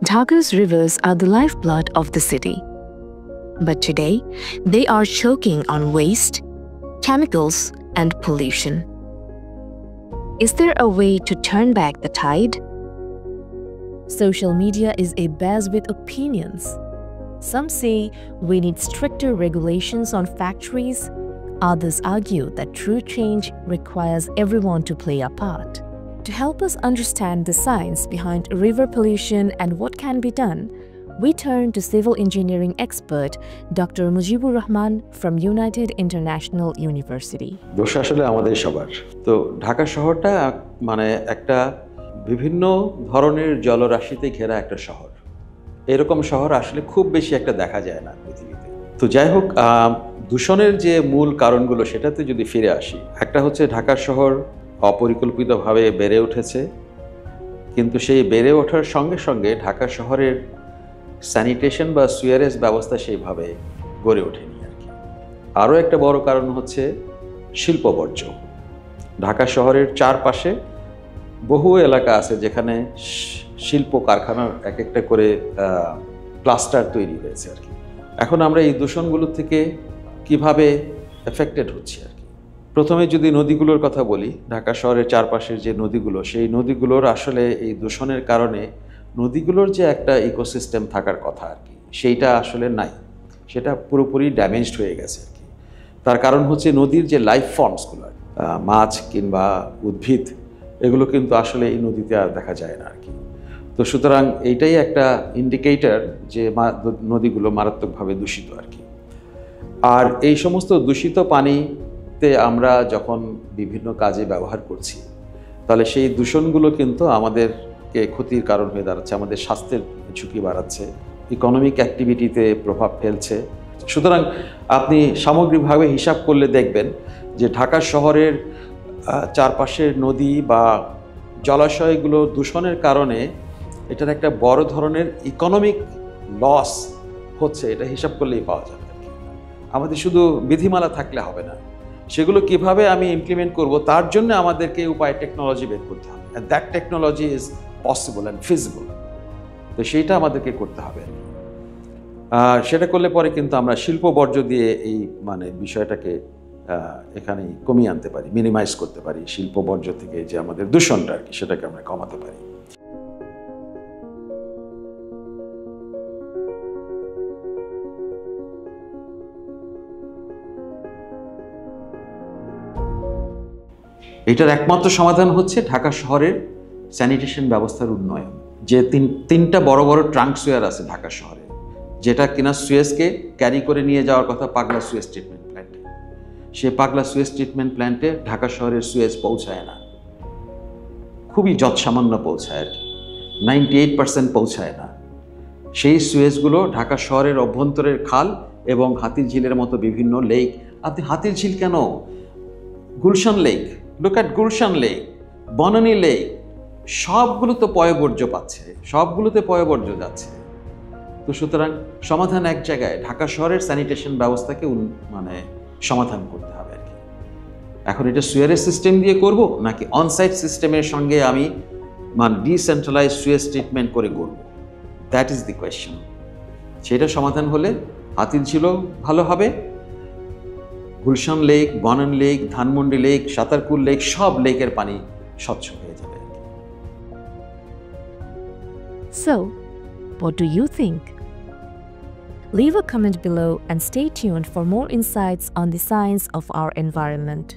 Dhaka's rivers are the lifeblood of the city. But today, they are choking on waste, chemicals, and pollution. Is there a way to turn back the tide? Social media is abuzz with opinions. Some say we need stricter regulations on factories. Others argue that true change requires everyone to play a part. To help us understand the science behind river pollution and what can be done, we turn to civil engineering expert Dr. Mujibur Rahman from United International University. দোষ আসলে আমাদের সবার। তো ঢাকা শহরটা মানে একটা বিভিন্ন ধরনের জলরাশিতে ঘেরা একটা শহর। এরকম শহর আসলে খুব বেশি একটা দেখা যায় না পৃথিবীতে। তো যাই হোক, দূষণের যে মূল কারণগুলো সেটাতে যদি ফিরে আসি, একটা হচ্ছে ঢাকা শহর অপরিকল্পিতভাবে বেড়ে উঠেছে, কিন্তু সেই বেড়ে ওঠার সঙ্গে সঙ্গে ঢাকা শহরের স্যানিটেশন বা সুয়ারেজ ব্যবস্থা সেইভাবে গড়ে ওঠেনি আর কি। আরও একটা বড় কারণ হচ্ছে শিল্প বর্জ্য। ঢাকা শহরের চারপাশে বহু এলাকা আছে যেখানে শিল্প কারখানার এক একটা করে ক্লাস্টার তৈরি হয়েছে আর কি। এখন আমরা এই দূষণগুলো থেকে কিভাবে এফেক্টেড হচ্ছি আর কি। প্রথমে যদি নদীগুলোর কথা বলি, ঢাকা শহরের চারপাশের যে নদীগুলো, সেই নদীগুলোর আসলে এই দূষণের কারণে নদীগুলোর যে একটা ইকোসিস্টেম থাকার কথা আর কি, সেইটা আসলে নাই, সেটা পুরোপুরি ড্যামেজড হয়ে গেছে আর কি। তার কারণ হচ্ছে নদীর যে লাইফ ফর্মসগুলো, মাছ কিংবা উদ্ভিদ, এগুলো কিন্তু আসলে এই নদীতে আর দেখা যায় না আর কি। তো সুতরাং এইটাই একটা ইন্ডিকেটর যে নদীগুলো মারাত্মকভাবে দূষিত আর কি। আর এই সমস্ত দূষিত পানিতে আমরা যখন বিভিন্ন কাজে ব্যবহার করছি, তাহলে সেই দূষণগুলো কিন্তু আমাদেরকে ক্ষতির কারণ হয়ে দাঁড়াচ্ছে, আমাদের স্বাস্থ্যের ঝুঁকি বাড়াচ্ছে, ইকোনমিক অ্যাক্টিভিটিতে প্রভাব ফেলছে। সুতরাং আপনি সামগ্রিকভাবে হিসাব করলে দেখবেন যে ঢাকা শহরের চারপাশের নদী বা জলাশয়গুলো দূষণের কারণে এটার একটা বড় ধরনের ইকোনমিক লস হচ্ছে, এটা হিসাব করলেই পাওয়া যাবে। আমাদের শুধু বিধিমালা থাকলে হবে না, সেগুলো কিভাবে আমি ইমপ্লিমেন্ট করব তার জন্য আমাদেরকে উপায় টেকনোলজি বের করতে হবে। And that technology is possible and feasible. তো সেইটা আমাদেরকে করতে হবে। আর সেটা করলে পরে কিন্তু আমরা শিল্প বর্জ্য দিয়ে এই বিষয়টাকে এখানে কমিয়ে আনতে পারি, মিনিমাইজ করতে পারি। শিল্প বর্জ্য থেকে যে আমাদের দূষণটা আর কি, সেটাকে আমরা কমাতে পারি। এটার একমাত্র সমাধান হচ্ছে ঢাকা শহরের স্যানিটেশন ব্যবস্থার উন্নয়ন। যে তিনটা বড় বড় ট্রাঙ্ক সুয়ার আছে ঢাকা শহরে, যেটা কিনা সুয়েজকে ক্যারি করে নিয়ে যাওয়ার কথা পাগলা সুয়েজ ট্রিটমেন্ট প্ল্যান্টে। সে পাগলা সুয়েজ ট্রিটমেন্ট প্ল্যান্টে ঢাকা শহরের সুয়েজ পৌঁছায় না, খুবই যৎসামান্য পৌঁছায় আর কি, 98% পৌঁছায় না। সেই সুয়েজগুলো ঢাকা শহরের অভ্যন্তরের খাল এবং হাতির ঝিলের মতো বিভিন্ন লেক। আপনি হাতির ঝিল কেন, Gulshan lake, look at Gulshan lake, Banani lake, সবগুলো তো পয়বর্জ্য পাচ্ছে, সবগুলোতে পয়বর্জ্য যাচ্ছে। তো সুতরাং সমাধান এক জায়গায়, ঢাকা শহরের স্যানিটেশন ব্যবস্থাকে সমাধান করতে হবে আর কি। এখন এটা সুয়ারেজ সিস্টেম দিয়ে করব নাকি অনসাইট সিস্টেমের সঙ্গে আমি ডিসেন্ট্রালাইজ সুয়েজ ট্রিটমেন্ট করে করব, দ্যাট ইজ দি কোয়েশ্চেন। সেটা সমাধান হলে হাতির ঝিলও ভালো হবে, Gulshan lake, Banani lake, Dhanmondi lake, Satarkul lake, সব লেকের পানি স্বচ্ছ হয়ে যাবে। So, what do you think? Leave a comment below and stay tuned for more insights on the science of our environment.